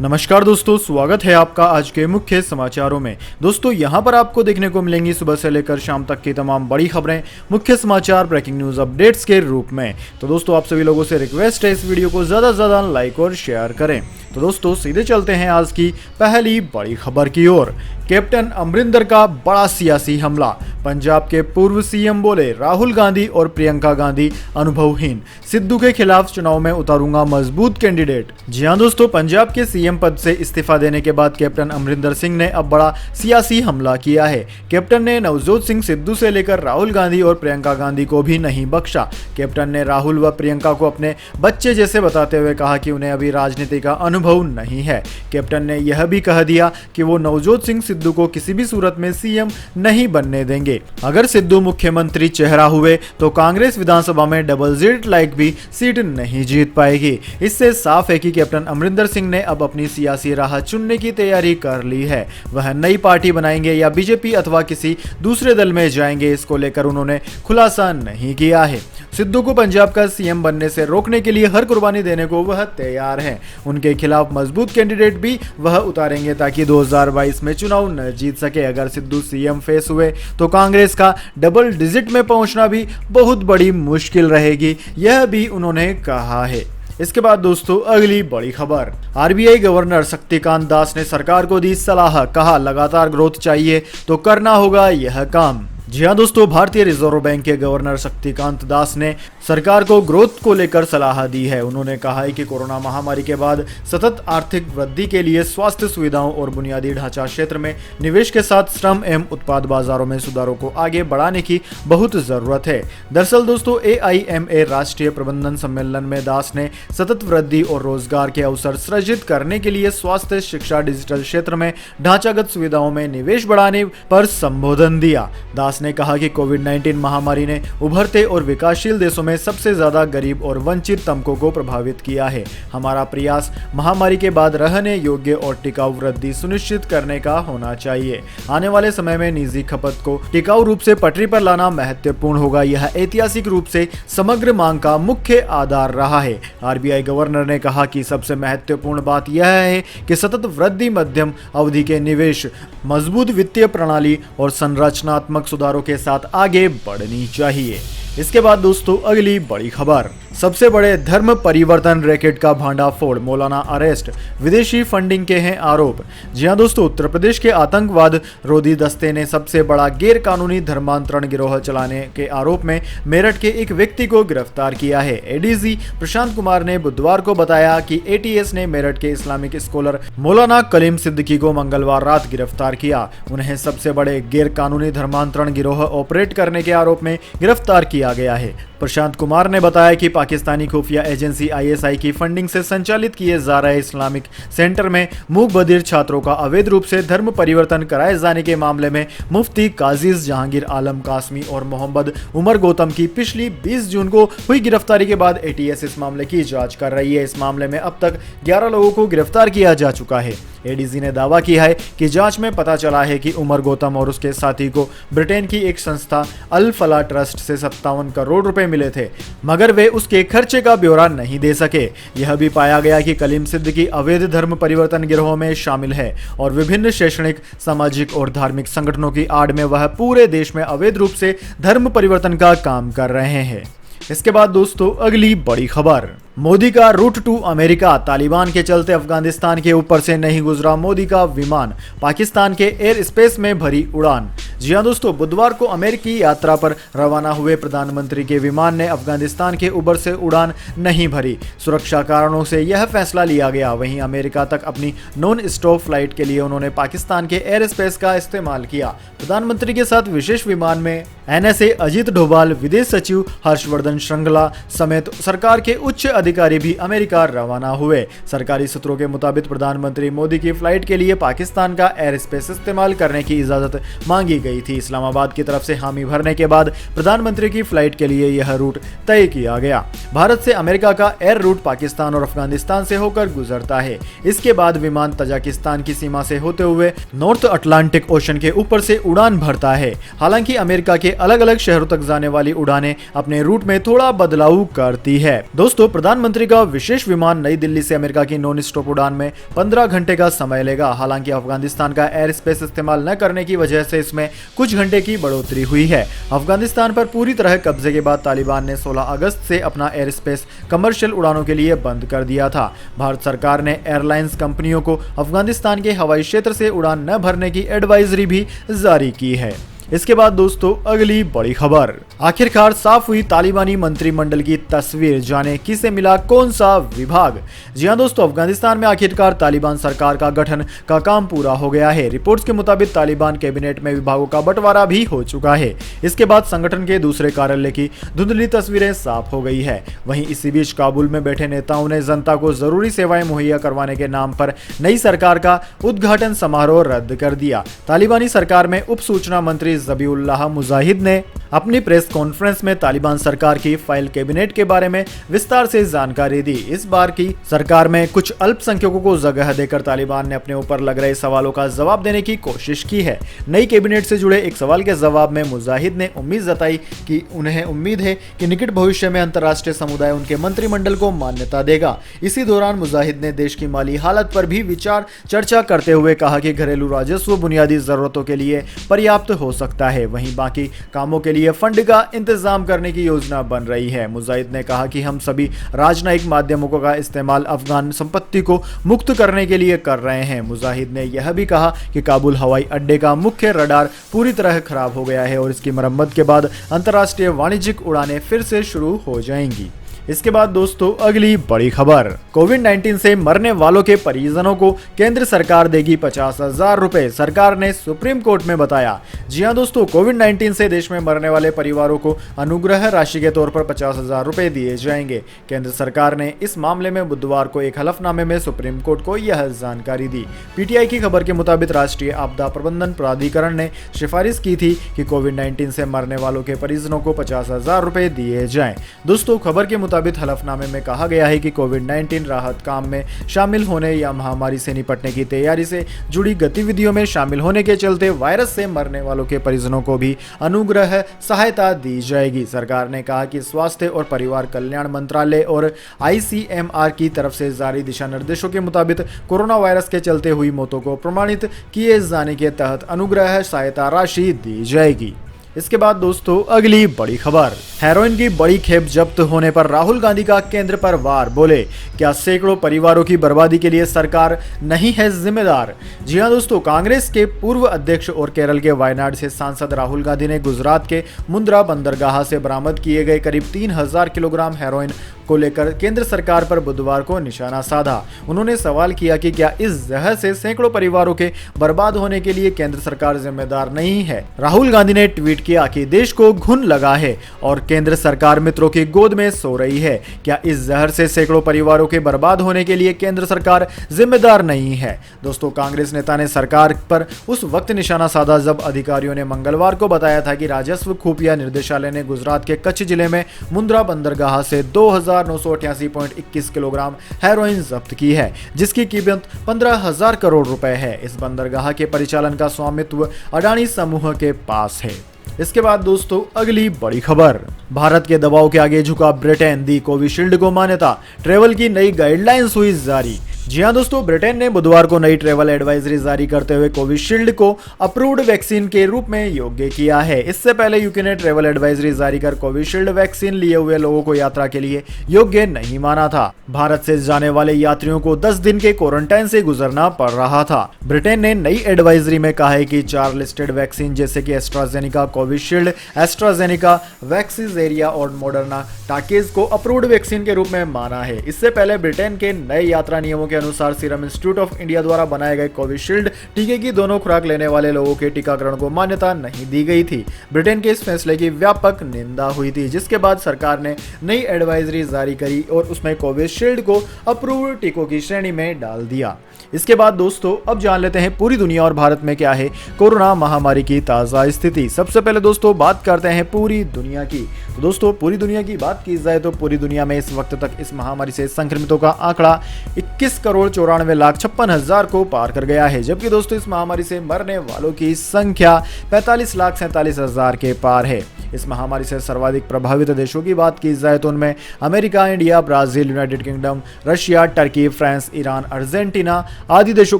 नमस्कार दोस्तों, स्वागत है आपका आज के मुख्य समाचारों में। दोस्तों यहां पर आपको देखने को मिलेंगी सुबह से लेकर शाम तक की तमाम बड़ी खबरें, मुख्य समाचार, ब्रेकिंग न्यूज अपडेट्स के रूप में। तो दोस्तों आप सभी लोगों से रिक्वेस्ट है इस वीडियो को ज़्यादा से ज़्यादा लाइक और शेयर करें। तो दोस्तों सीधे चलते हैं आज की पहली बड़ी खबर की ओर। कैप्टन अमरिंदर का बड़ा सियासी हमला। पंजाब के पूर्व सीएम बोले, राहुल गांधी और प्रियंका गांधी अनुभवहीन, सिद्धू के खिलाफ चुनाव में उतारूंगा मजबूत कैंडिडेट। जी हां दोस्तों, पंजाब के सीएम पद से इस्तीफा देने के बाद कैप्टन अमरिंदर सिंह ने अब बड़ा सियासी हमला किया है। कैप्टन ने नवजोत सिंह सिद्धू से लेकर राहुल गांधी और प्रियंका गांधी को भी नहीं बख्शा। कैप्टन ने राहुल व प्रियंका को अपने बच्चे जैसे बताते हुए कहा कि उन्हें अभी राजनीति का अनुभव नहीं है। कैप्टन ने यह भी कह दिया कि वो नवजोत सिंह सिद्धू को किसी भी सूरत में सीएम नहीं बनने देंगे। अगर सिद्धू मुख्यमंत्री चेहरा हुए तो कांग्रेस विधानसभा में डबल जेड लाइक भी सीट नहीं जीत पाएगी। इससे साफ है कि कैप्टन अमरिंदर सिंह ने अब अपनी सियासी राह चुनने की तैयारी कर ली है। वह नई पार्टी बनाएंगे या बीजेपी अथवा किसी दूसरे दल में जाएंगे, इसको लेकर उन्होंने खुलासा नहीं किया है। सिद्धू को पंजाब का सीएम बनने से रोकने के लिए हर कुर्बानी देने को वह तैयार है। उनके खिलाफ मजबूत कैंडिडेट भी वह उतारेंगे ताकि 2022 में चुनाव न जीत सके। अगर सिद्धू सीएम फेस हुए तो कांग्रेस का डबल डिजिट में पहुंचना भी बहुत बड़ी मुश्किल रहेगी, यह भी उन्होंने कहा है। इसके बाद दोस्तों अगली बड़ी खबर। आरबीआई गवर्नर शक्तिकांत दास ने सरकार को दी सलाह, कहा लगातार ग्रोथ चाहिए तो करना होगा यह काम। जी हाँ दोस्तों, भारतीय रिजर्व बैंक के गवर्नर शक्तिकांत दास ने सरकार को ग्रोथ को लेकर सलाह दी है। उन्होंने कहा है कि कोरोना महामारी के बाद सतत आर्थिक वृद्धि के लिए स्वास्थ्य सुविधाओं और बुनियादी ढांचा क्षेत्र में निवेश के साथ श्रम एवं उत्पाद बाजारों में सुधारों को आगे बढ़ाने की बहुत जरूरत है। दरअसल दोस्तों AIMA राष्ट्रीय प्रबंधन सम्मेलन में दास ने सतत वृद्धि और रोजगार के अवसर सृजित करने के लिए स्वास्थ्य, शिक्षा, डिजिटल क्षेत्र में ढांचागत सुविधाओं में निवेश बढ़ाने पर संबोधन दिया। दास ने कहा कि कोविड-19 महामारी ने उभरते और विकासशील देशों में सबसे ज्यादा गरीब और वंचित तबकों को प्रभावित किया है। हमारा प्रयास महामारी के बाद रहने योग्य और टिकाऊ वृद्धि सुनिश्चित करने का होना चाहिए। आने वाले समय में निजी खपत को टिकाऊ रूप से पटरी पर लाना महत्वपूर्ण होगा। यह ऐतिहासिक रूप से समग्र मांग का मुख्य आधार रहा है। आरबीआई गवर्नर ने कहा कि सबसे महत्वपूर्ण बात यह है कि सतत वृद्धि, मध्यम अवधि के निवेश, मजबूत वित्तीय प्रणाली और संरचनात्मक सुधारों के साथ आगे बढ़नी चाहिए। इसके बाद दोस्तों अगली बड़ी खबर। सबसे बड़े धर्म परिवर्तन रैकेट का भांडाफोड़, मौलाना अरेस्ट, विदेशी फंडिंग के हैं आरोप। जी हां दोस्तों, उत्तर प्रदेश के आतंकवाद रोधी दस्ते ने सबसे बड़ा गैर कानूनी धर्मांतरण गिरोह चलाने के आरोप में मेरठ के एक व्यक्ति को गिरफ्तार किया है। एडीजी प्रशांत कुमार ने बुधवार को बताया कि एटीएस ने मेरठ के इस्लामिक स्कॉलर मौलाना कलीम सिद्दीकी को मंगलवार रात गिरफ्तार किया। उन्हें सबसे बड़े गैर कानूनी धर्मांतरण गिरोह ऑपरेट करने के आरोप में गिरफ्तार किया गया है। प्रशांत कुमार ने बताया कि पाकिस्तानी खुफिया एजेंसी ISI की फंडिंग से संचालित किए जा रहे इस्लामिक सेंटर में मूक बधिर छात्रों का अवैध रूप से धर्म परिवर्तन कराए जाने के मामले में मुफ्ती काजीज जहांगीर आलम कासमी और मोहम्मद उमर गौतम की पिछली 20 जून को हुई गिरफ्तारी के बाद एटीएस इस मामले की जांच कर रही है। इस मामले में अब तक 11 लोगों को गिरफ्तार किया जा चुका है। एडीजी ने दावा किया है कि जांच में पता चला है कि उमर गौतम और उसके साथी को ब्रिटेन की एक संस्था अल फला ट्रस्ट से 57 करोड़ रुपए मिले थे, मगर वे उसके खर्चे का ब्यौरा नहीं दे सके। यह भी पाया गया कि कलीम सिद्दीकी अवैध धर्म परिवर्तन गिरोह में शामिल है और विभिन्न शैक्षणिक, सामाजिक और धार्मिक संगठनों की आड़ में वह पूरे देश में अवैध रूप से धर्म परिवर्तन का काम कर रहे हैं। इसके बाद दोस्तों अगली बड़ी खबर। मोदी का रूट टू अमेरिका, तालिबान के चलते अफगानिस्तान के ऊपर से नहीं गुजरा मोदी का विमान, पाकिस्तान के एयर स्पेस में भरी उड़ान। जी हां दोस्तों, बुधवार को अमेरिकी यात्रा पर रवाना हुए प्रधानमंत्री के विमान ने अफगानिस्तान के ऊपर से उड़ान नहीं भरी। सुरक्षा कारणों से यह फैसला लिया गया। वहीं अमेरिका तक अपनी नॉन स्टॉप फ्लाइट के लिए उन्होंने पाकिस्तान के एयर स्पेस का इस्तेमाल किया। प्रधानमंत्री के साथ विशेष विमान में NSA अजीत डोभाल, विदेश सचिव हर्षवर्धन श्रृंगला समेत सरकार के उच्च अधिकारी भी अमेरिका रवाना हुए। सरकारी सूत्रों के मुताबिक प्रधानमंत्री मोदी की फ्लाइट के लिए पाकिस्तान का एयर स्पेस इस्तेमाल करने की इजाजत मांगी गई थी। इस्लामाबाद की तरफ से हामी भरने के बाद प्रधानमंत्री की फ्लाइट के लिए यह रूट तय किया गया। भारत से अमेरिका का एयर रूट पाकिस्तान और अफगानिस्तान से होकर गुजरता है। इसके बाद विमान तजाकिस्तान की सीमा से होते हुए नॉर्थ अटलांटिक ओशन के ऊपर से उड़ान भरता है। हालांकि अमेरिका के अलग अलग शहरों तक जाने वाली उड़ानें अपने रूट में थोड़ा बदलाव करती है। दोस्तों, प्रधानमंत्री का विशेष विमान नई दिल्ली से अमेरिका की नॉन स्टॉप उड़ान में 15 घंटे का समय लेगा। हालांकि अफगानिस्तान का एयर स्पेस इस्तेमाल न करने की वजह से इसमें कुछ घंटे की बढ़ोतरी हुई है। अफगानिस्तान पर पूरी तरह कब्जे के बाद तालिबान ने 16 अगस्त से अपना एयर स्पेस कमर्शियल उड़ानों के लिए बंद कर दिया था। भारत सरकार ने एयरलाइंस कंपनियों को अफगानिस्तान के हवाई क्षेत्र से उड़ान न भरने की एडवाइजरी भी जारी की है। इसके बाद दोस्तों, अगली बड़ी खबर, आखिरकार साफ हुई तालिबानी मंत्रिमंडल की तस्वीर। जाने किसे मिला कौन सा विभाग। जी हां दोस्तों, अफगानिस्तान में आखिरकार तालिबान सरकार का गठन का काम पूरा हो गया है। रिपोर्ट्स के मुताबिक तालिबान कैबिनेट में विभागों का बंटवारा भी हो चुका है। इसके बाद संगठन के दूसरे कार्यालय की धुंधली तस्वीरें साफ हो गई है। वहीं इसी बीच काबुल में बैठे नेताओं ने जनता को जरूरी सेवाएं मुहैया करवाने के नाम पर नई सरकार का उद्घाटन समारोह रद्द कर दिया। तालिबानी सरकार में उप सूचना मंत्री ज़बीउल्लाह मुजाहिद ने अपनी प्रेस कॉन्फ्रेंस में तालिबान सरकार की फाइल कैबिनेट के बारे में विस्तार से जानकारी दी। इस बार की सरकार में कुछ अल्पसंख्यकों को जगह देकर तालिबान ने अपने ऊपर लग रहे सवालों का जवाब देने की कोशिश की है। नई कैबिनेट से जुड़े एक सवाल के जवाब में मुजाहिद ने उम्मीद जताई कि उन्हें उम्मीद है कि निकट भविष्य में अंतर्राष्ट्रीय समुदाय उनके मंत्रिमंडल को मान्यता देगा। इसी दौरान मुजाहिद ने देश की माली हालत पर भी विचार चर्चा करते हुए कहा कि घरेलू राजस्व बुनियादी जरूरतों के लिए पर्याप्त हो सकता है, वहीं बाकी कामों के लिए फंड का इंतजाम करने की योजना बन रही है। मुजाहिद ने कहा कि हम सभी राजनयिक माध्यमों का इस्तेमाल अफगान संपत्ति को मुक्त करने के लिए कर रहे हैं। मुजाहिद ने यह भी कहा कि काबुल हवाई अड्डे का मुख्य रडार पूरी तरह खराब हो गया है और इसकी मरम्मत के बाद अंतर्राष्ट्रीय वाणिज्यिक उड़ानें फिर से शुरू हो जाएंगी। इसके बाद दोस्तों, अगली बड़ी खबर, कोविड-19 से मरने वालों के परिजनों को केंद्र सरकार देगी 50,000 रुपए, सरकार ने सुप्रीम कोर्ट में बताया। जी हां दोस्तों, कोविड-19 से देश में मरने वाले परिवारों को अनुग्रह राशि के तौर पर 50,000 रुपए दिए जाएंगे। केंद्र सरकार ने इस मामले में बुधवार को एक हलफनामे में सुप्रीम कोर्ट को यह जानकारी दी। पीटीआई की खबर के मुताबिक राष्ट्रीय आपदा प्रबंधन प्राधिकरण ने सिफारिश की थी कि कोविड-19 से मरने वालों के परिजनों को 50,000 रुपए दिए जाएं। दोस्तों, खबर के मुताबिक हलफनामे में कहा गया है कि कोविड-19 राहत काम में शामिल होने या महामारी से निपटने की तैयारी से जुड़ी गतिविधियों में शामिल होने के चलते वायरस से मरने वालों के परिजनों को भी अनुग्रह सहायता दी जाएगी। सरकार ने कहा कि स्वास्थ्य और परिवार कल्याण मंत्रालय और आईसीएमआर की तरफ से जारी दिशा निर्देशों के मुताबिक कोरोना वायरस के चलते हुई मौतों को प्रमाणित किए जाने के तहत अनुग्रह सहायता राशि दी जाएगी। इसके बाद दोस्तों, अगली बड़ी खबर, हेरोइन की बड़ी खेप जब्त होने पर राहुल गांधी का केंद्र पर वार। बोले, क्या सैकड़ों परिवारों की बर्बादी के लिए सरकार नहीं है जिम्मेदार। जी हां दोस्तों, कांग्रेस के पूर्व अध्यक्ष और केरल के वायनाड से सांसद राहुल गांधी ने गुजरात के मुंद्रा बंदरगाह से बरामद किए गए करीब 3,000 किलोग्राम हेरोइन को लेकर केंद्र सरकार पर बुधवार को निशाना साधा। उन्होंने सवाल किया कि क्या इस जहर से सैकड़ों परिवारों के बर्बाद होने के लिए केंद्र सरकार जिम्मेदार नहीं है। राहुल गांधी ने ट्वीट किया कि देश को घुन लगा है और केंद्र सरकार मित्रों की गोद में सो रही है। क्या इस जहर से सैकड़ों परिवारों के बर्बाद होने के लिए केंद्र सरकार जिम्मेदार नहीं है। दोस्तों, कांग्रेस नेता ने सरकार पर उस वक्त निशाना साधा जब अधिकारियों ने मंगलवार को बताया था कि राजस्व खुफिया निर्देशालय ने गुजरात के कच्छ जिले में मुंद्रा बंदरगाह से 2,988.21 किलोग्राम हेरोइन जब्त की है, जिसकी कीमत 15,000 करोड़ रुपए है। इस बंदरगाह के परिचालन का स्वामित्व अडानी समूह के पास है। इसके बाद दोस्तों, अगली बड़ी खबर, भारत के दबाव के आगे झुका ब्रिटेन, दी कोविशील्ड को मान्यता, ट्रेवल की नई गाइडलाइंस हुई जारी। जी हां दोस्तों, ब्रिटेन ने बुधवार को नई ट्रेवल एडवाइजरी जारी करते हुए कोविशील्ड को अप्रूव्ड वैक्सीन के रूप में योग्य किया है। इससे पहले यूके ने ट्रेवल एडवाइजरी जारी कर कोविशील्ड वैक्सीन लिए हुए लोगों को यात्रा के लिए योग्य नहीं माना था। भारत से जाने वाले यात्रियों को 10 दिन के क्वारंटाइन से गुजरना पड़ रहा था। ब्रिटेन ने नई एडवाइजरी में कहा है कि 4 लिस्टेड वैक्सीन जैसे कि एस्ट्राजेनिका, कोविशील्ड, एस्ट्राजेनिका, वैक्सीजेरिया और मॉडर्ना टाकेज को अप्रूव्ड वैक्सीन के रूप में माना है। इससे पहले ब्रिटेन के नए यात्रा नियमों के अनुसार सीरम इंस्टीट्यूट ऑफ इंडिया द्वारा बनाए गए कोविशील्ड टीके की दोनों खुराक लेने वाले लोगों के टीकाकरण को मान्यता नहीं दी गई थी। ब्रिटेन के इस फैसले की व्यापक निंदा हुई थी, जिसके बाद सरकार ने नई एडवाइजरी जारी करी और उसमें कोविशील्ड को अप्रूव्ड टीकों की श्रेणी में डाल दिया। इसके बाद दोस्तों अब जान लेते हैं पूरी दुनिया और भारत में क्या है कोरोना महामारी की ताज़ा स्थिति। सबसे पहले दोस्तों बात करते हैं पूरी दुनिया की। तो दोस्तों पूरी दुनिया की बात की जाए तो पूरी दुनिया में इस वक्त तक इस महामारी से संक्रमितों का आंकड़ा 21,94,56,000 को पार कर गया है, जबकि दोस्तों इस महामारी से मरने वालों की संख्या 45,47,000 के पार है। इस महामारी से सर्वाधिक प्रभावित देशों की बात की जाए तो उनमें America, India, Brazil, United kingdom, Russia, Turkey, France, Iran, Argentina आदि देशों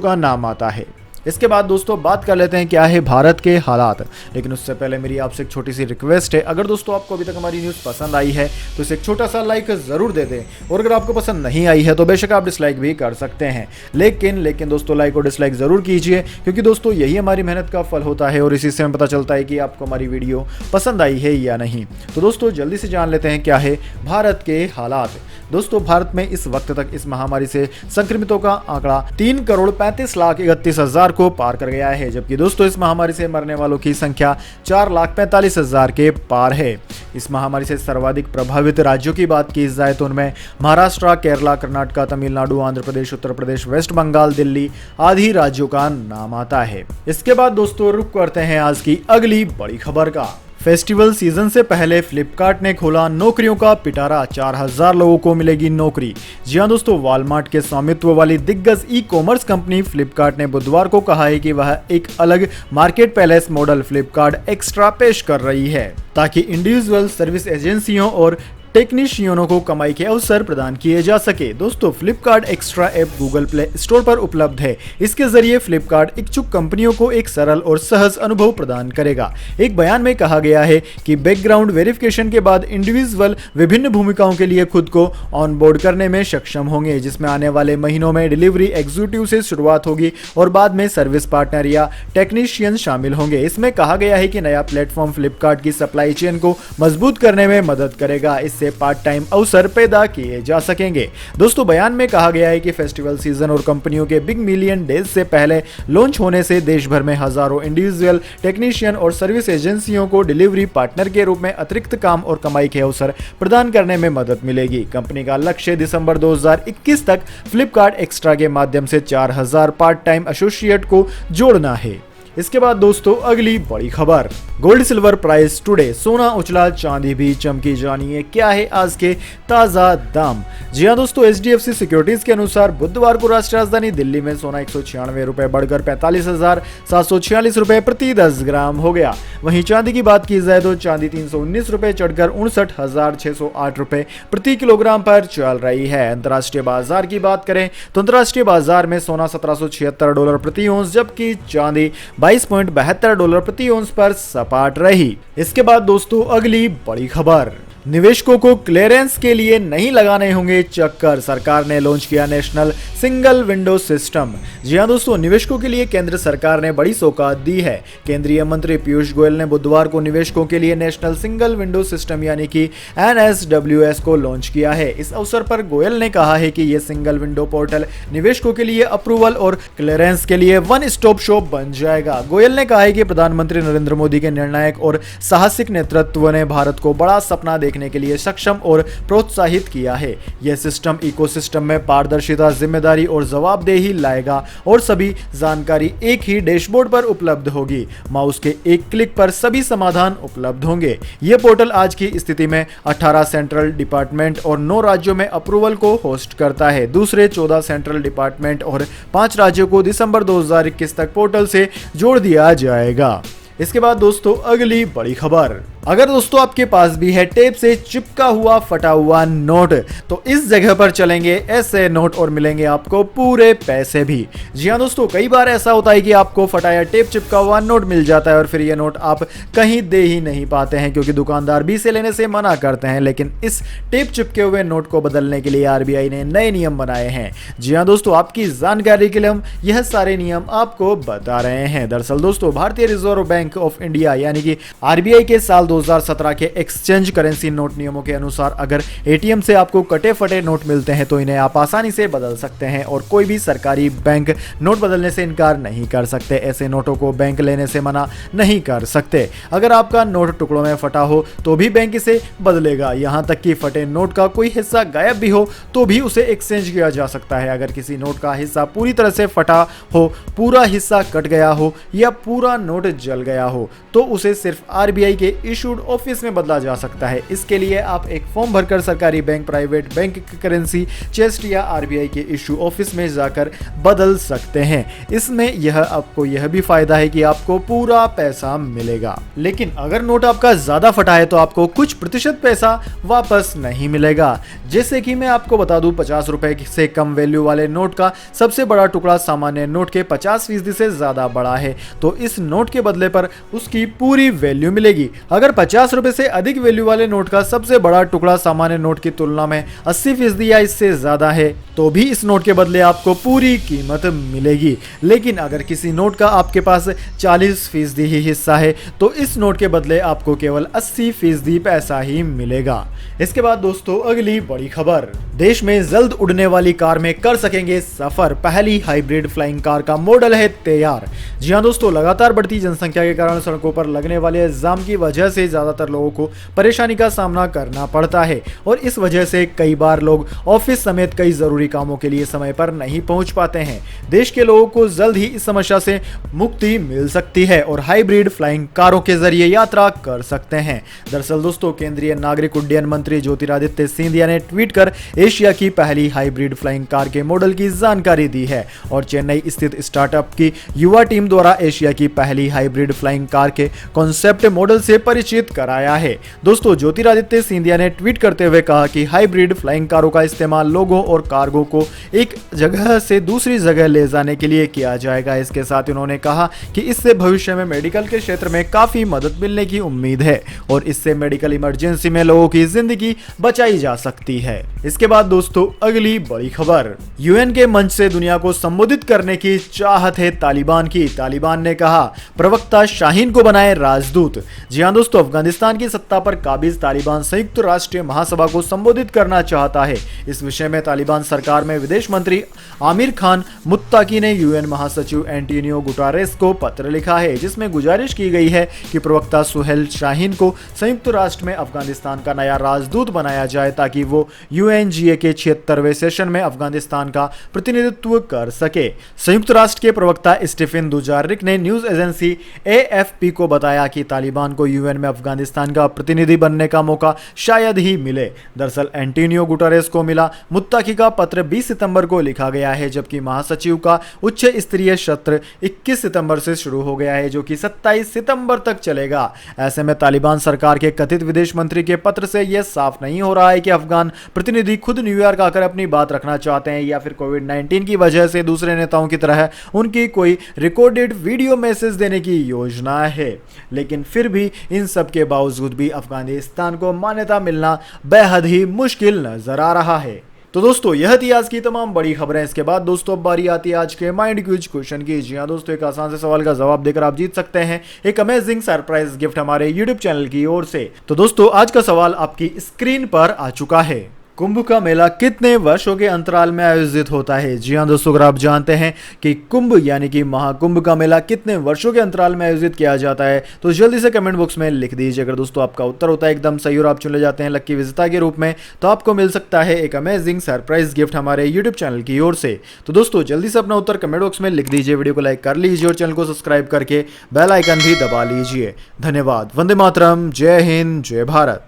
का नाम आता है। इसके बाद दोस्तों बात कर लेते हैं क्या है भारत के हालात, लेकिन उससे पहले मेरी आपसे एक छोटी सी रिक्वेस्ट है, अगर दोस्तों आपको अभी तक हमारी न्यूज़ पसंद आई है तो इसे एक छोटा सा लाइक ज़रूर दे दें, और अगर आपको पसंद नहीं आई है तो बेशक आप डिसलाइक भी कर सकते हैं, लेकिन दोस्तों लाइक और डिसलाइक ज़रूर कीजिए, क्योंकि दोस्तों यही हमारी मेहनत का फल होता है और इसी से हमें पता चलता है कि आपको हमारी वीडियो पसंद आई है या नहीं। तो दोस्तों जल्दी से जान लेते हैं क्या है भारत के हालात। दोस्तों भारत में इस वक्त तक इस महामारी से संक्रमितों का आंकड़ा 3,35,31,000 को पार कर गया है, जबकि दोस्तों इस महामारी से मरने वालों की संख्या 4,45,000 के पार है। इस महामारी से सर्वाधिक प्रभावित राज्यों की बात की जाए तो उनमें महाराष्ट्र, केरला, कर्नाटक, तमिलनाडु, आंध्र प्रदेश, उत्तर प्रदेश, वेस्ट बंगाल, दिल्ली आदि राज्यों का नाम आता है। इसके बाद दोस्तों रुक करते हैं आज की अगली बड़ी खबर का। फेस्टिवल सीजन से पहले फ्लिपकार्ट ने खोला नौकरियों का पिटारा, 4,000 लोगों को मिलेगी नौकरी। जी हां दोस्तों, वॉलमार्ट के स्वामित्व वाली दिग्गज ई कॉमर्स कंपनी फ्लिपकार्ट ने बुधवार को कहा है कि वह एक अलग market place model Flipkart extra पेश कर रही है, ताकि इंडिविजुअल सर्विस एजेंसियों और टेक्नीशियनों को कमाई के अवसर प्रदान किए जा सके। दोस्तों Flipkart extra app Google play store पर उपलब्ध है। इसके जरिए फ्लिपकार्ट इच्छुक कंपनियों को एक सरल और सहज अनुभव प्रदान करेगा। एक बयान में कहा गया है कि बैकग्राउंड वेरिफिकेशन के बाद इंडिविजुअल विभिन्न भूमिकाओं के लिए खुद को ऑनबोर्ड करने में सक्षम होंगे, जिसमें आने वाले महीनों में डिलीवरी एग्जीक्यूटिव से शुरुआत होगी और बाद में सर्विस पार्टनर या टेक्नीशियन शामिल होंगे। इसमें कहा गया है कि नया प्लेटफॉर्म फ्लिपकार्ट की सप्लाई चेन को मजबूत करने में मदद करेगा। इससे पार्ट टाइम अवसर पैदा किए जा सकेंगे। दोस्तों बयान में कहा गया है कि फेस्टिवल सीजन और कंपनियों के बिग मिलियन डेज से पहले लॉन्च होने से देश भर में हजारों इंडिविजुअल टेक्नीशियन और सर्विस एजेंसियों को डिलीवरी पार्टनर के रूप में अतिरिक्त काम और कमाई के अवसर प्रदान करने में मदद मिलेगी। कंपनी का लक्ष्य दिसंबर 2021 तक फ्लिपकार्ट एक्स्ट्रा के माध्यम से 4,000 पार्ट टाइम एसोसिएट को जोड़ना है। इसके बाद दोस्तों अगली बड़ी खबर, गोल्ड सिल्वर प्राइस टुडे, सोना उछला चांदी भी चमकी। जानिए क्या है आज के ताजा दाम। जी हां दोस्तों, HDFC सिक्योरिटीज के अनुसार बुधवार को राष्ट्रीय राजधानी दिल्ली में सोना 196 रुपए बढ़कर 45,746 रुपए प्रति 10 ग्राम हो गया। वहीं चांदी की बात की जाए तो चांदी 319 रुपए चढ़कर 59,608 रुपए प्रति किलोग्राम पर चल रही है। अंतर्राष्ट्रीय बाजार की बात करें तो अंतर्राष्ट्रीय बाजार में सोना $1776 प्रति औंस, जबकि चांदी $22.72 प्रति औंस पर सपाट रही। इसके बाद दोस्तों अगली बड़ी खबर, निवेशकों को क्लियरेंस के लिए नहीं लगाने होंगे चक्कर, सरकार ने लॉन्च किया नेशनल सिंगल विंडो सिस्टम। जी हां दोस्तों, निवेशकों के लिए केंद्र सरकार ने बड़ी सौगात दी है। केंद्रीय मंत्री पीयूष गोयल ने बुधवार को निवेशकों के लिए नेशनल सिंगल विंडो सिस्टम यानी कि NSWS को लॉन्च किया है। इस अवसर पर गोयल ने कहा है कि यह सिंगल विंडो पोर्टल निवेशकों के लिए अप्रूवल और क्लियरेंस के लिए वन स्टॉप शॉप बन जाएगा। गोयल ने कहा है कि प्रधानमंत्री नरेंद्र मोदी के निर्णायक और साहसिक नेतृत्व ने भारत को बड़ा सपना देखने के लिए सक्षम और प्रोत्साहित किया है। यह सिस्टम इकोसिस्टम में पारदर्शिता, जिम्मेदारी और जवाबदेही लाएगा और सभी जानकारी एक ही डैशबोर्ड पर उपलब्ध होगी। माउस के एक क्लिक पर सभी समाधान उपलब्ध होंगे। यह पोर्टल आज की स्थिति में 18 सेंट्रल डिपार्टमेंट और 9 राज्यों में अप्रूवल को होस्ट करता है। दूसरे 14 सेंट्रल डिपार्टमेंट और 5 राज्यों को दिसंबर 2021 तक पोर्टल से जोड़ दिया जाएगा। इसके बाद दोस्तों अगली बड़ी खबर, अगर दोस्तों आपके पास भी है टेप से चिपका हुआ फटा हुआ नोट, तो इस जगह पर चलेंगे ऐसे नोट और मिलेंगे आपको पूरे पैसे भी। जी हाँ दोस्तों, कई बार ऐसा होता है कि आपको फटा या टेप चिपका हुआ नोट मिल जाता है और फिर ये नोट आप कहीं दे ही नहीं पाते हैं, क्योंकि दुकानदार भी इसे लेने से मना करते हैं। लेकिन इस टेप चिपके हुए नोट को बदलने के लिए RBI ने नए नियम बनाए हैं। जी हाँ दोस्तों, आपकी जानकारी के लिए हम यह सारे नियम आपको बता रहे हैं। दरअसल दोस्तों, भारतीय रिजर्व बैंक ऑफ इंडिया यानी कि RBI के साल 2017 के एक्सचेंज करेंसी नोट नियमों के अनुसार अगर एटीएम से आपको कटे फटे नोट मिलते हैं तो इन्हें आप आसानी से बदल सकते हैं और कोई भी सरकारी बैंक नोट बदलने से इनकार नहीं कर सकते। ऐसे नोटों को बैंक लेने से मना नहीं कर सकते। अगर आपका नोट टुकड़ों में फटा हो तो भी बैंक इसे बदलेगा। यहाँ तक कि फटे नोट का कोई हिस्सा गायब भी हो तो भी उसे एक्सचेंज किया जा सकता है। अगर किसी नोट का हिस्सा पूरी तरह से फटा हो, पूरा हिस्सा कट गया हो या पूरा नोट जल गया हो तो उसे सिर्फ आरबीआई के इशूड ऑफिस में बदला जा सकता है। इसके लिए आप एक फॉर्म भरकर सरकारी bank, private bank, currency chest या आरबीआई के इशू ऑफिस में जाकर बदल सकते हैं। इसमें आपको यह भी फायदा है कि आपको पूरा पैसा मिलेगा, लेकिन अगर नोट आपका ज्यादा फटा है तो आपको कुछ प्रतिशत पैसा वापस नहीं मिलेगा। जैसे कि मैं आपको बता दूं, 50 रुपए से कम वैल्यू वाले नोट का सबसे बड़ा टुकड़ा सामान्य नोट के 50% से ज्यादा बड़ा है तो इस नोट के बदले पर उसकी पूरी वैल्यू मिलेगी। अगर 50 रुपए से अधिक वैल्यू वाले नोट का सबसे बड़ा टुकड़ा सामान्य नोट की तुलना में 80% या इससे ज्यादा है तो भी इस नोट के बदले आपको पूरी कीमत मिलेगी। लेकिन अगर किसी नोट का आपके पास 40% ही हिस्सा है तो इस नोट के बदले आपको केवल 80% पैसा ही मिलेगा। इसके बाद दोस्तों अगली बड़ी खबर, देश में जल्द उड़ने वाली कार में कर सकेंगे सफर, पहली हाइब्रिड फ्लाइंग कार का मॉडल है तैयार। जी हां दोस्तों, लगातार बढ़ती जनसंख्या के कारण सड़कों पर लगने वाले जाम की वजह से ज्यादातर लोगों को परेशानी का सामना करना पड़ता है और इस वजह से कई बार लोग ऑफिस समेत कई जरूरी कामों के लिए समय पर नहीं पहुंच पाते हैं। देश के लोगों को जल्द ही इस समस्या से मुक्ति मिल सकती है और हाइब्रिड फ्लाइंग कारों के जरिए यात्रा कर सकते हैं। दरअसल दोस्तों, केंद्रीय नागरिक उड्डयन मंत्री ज्योतिरादित्य सिंधिया ने ट्वीट कर एशिया की पहली हाइब्रिड फ्लाइंग कार के मॉडल की जानकारी दी है और चेन्नई स्थित स्टार्टअप की युवा टीम द्वारा एशिया की पहली हाइब्रिड फ्लाइंग कार के कॉन्सेप्ट मॉडल से परिचित कराया है। दोस्तों, ज्योतिरादित्य सिंधिया ने ट्वीट करते हुए कहा कि हाइब्रिड फ्लाइंग कारों का इस्तेमाल लोगों और कार्गो को एक जगह से दूसरी जगह ले जाने के लिए किया जाएगा। इसके साथ उन्होंने कहा कि इससे भविष्य में मेडिकल के क्षेत्र में काफी मदद मिलने की उम्मीद है और इससे मेडिकल इमरजेंसी में लोगों की जिंदगी बचाई जा सकती है। इसके बाद दोस्तों अगली बड़ी खबर, यूएन के मंच से दुनिया को संबोधित करने की चाहत है तालिबान की। तालिबान ने कहा प्रवक्ता शाहीन को बनाए राजदूत। जी हां दोस्तों, अफगानिस्तान की सत्ता पर काबिज तालिबान संयुक्त राष्ट्र महासभा को संबोधित करना चाहता है। इस विषय में तालिबान सरकार में विदेश मंत्री आमिर खान मुत्ताकी ने यूएन महासचिव एंटोनियो गुटेरेस को पत्र लिखा है जिसमें गुजारिश की गई है कि प्रवक्ता सुहेल शाहीन को संयुक्त राष्ट्र में अफगानिस्तान का नया राजदूत बनाया जाए ताकि वो यूएनजीए के 76वें सेशन में अफगानिस्तान का प्रतिनिधित्व कर सके। संयुक्त राष्ट्र के प्रवक्ता स्टीफन दुजारिक ने न्यूज एजेंसी एएफपी को बताया कि तालिबान को यूएन में अफगानिस्तान का प्रतिनिधि बनने का मौका शायद ही मिले। दरअसल एंटोनियो गुटेरेस को मिला मुत्ताकी का पत्र 20 सितंबर को लिखा गया है जबकि महासचिव का उच्च स्तरीय सत्र 21 सितंबर से शुरू हो गया है जो कि 27 सितंबर तक चलेगा। ऐसे में तालिबान सरकार के कथित विदेश मंत्री के पत्र से यह साफ नहीं हो रहा है कि अफगान प्रतिनिधि खुद न्यूयॉर्क आकर अपनी बात रखना चाहते हैं या फिर कोविड-19 की वजह से दूसरे नेताओं की तरह उनकी कोई रिकॉर्डेड वीडियो मैसेज देने की योजना है। लेकिन फिर भी इन सब के बावजूद भी अफगानिस्तान को मान्यता मिलना बेहद ही मुश्किल नजर आ रहा है। तो दोस्तों यह थी आज की तमाम बड़ी खबरें। इसके बाद दोस्तों अब बारी आती है आज के माइंड क्विज क्वेश्चन की। जी हाँ दोस्तों, एक आसान से सवाल का जवाब देकर आप जीत सकते हैं एक अमेजिंग सरप्राइज गिफ्ट हमारे यूट्यूब चैनल की ओर से। तो दोस्तों आज का सवाल आपकी स्क्रीन पर आ चुका है। कुंभ का मेला कितने वर्षों के अंतराल में आयोजित होता है? जी हाँ दोस्तों, अगर आप जानते हैं कि कुंभ यानी कि महाकुंभ का मेला कितने वर्षों के अंतराल में आयोजित किया जाता है तो जल्दी से कमेंट बॉक्स में लिख दीजिए। अगर दोस्तों आपका उत्तर होता है एकदम सही और आप चुने जाते हैं लक्की विजेता के रूप में तो आपको मिल सकता है एक अमेजिंग सरप्राइज गिफ्ट हमारे यूट्यूब चैनल की ओर से। तो दोस्तों जल्दी से अपना उत्तर कमेंट बॉक्स में लिख दीजिए, वीडियो को लाइक कर लीजिए और चैनल को सब्सक्राइब करके बेल आइकन भी दबा लीजिए। धन्यवाद। वंदे मातरम। जय हिंद, जय भारत।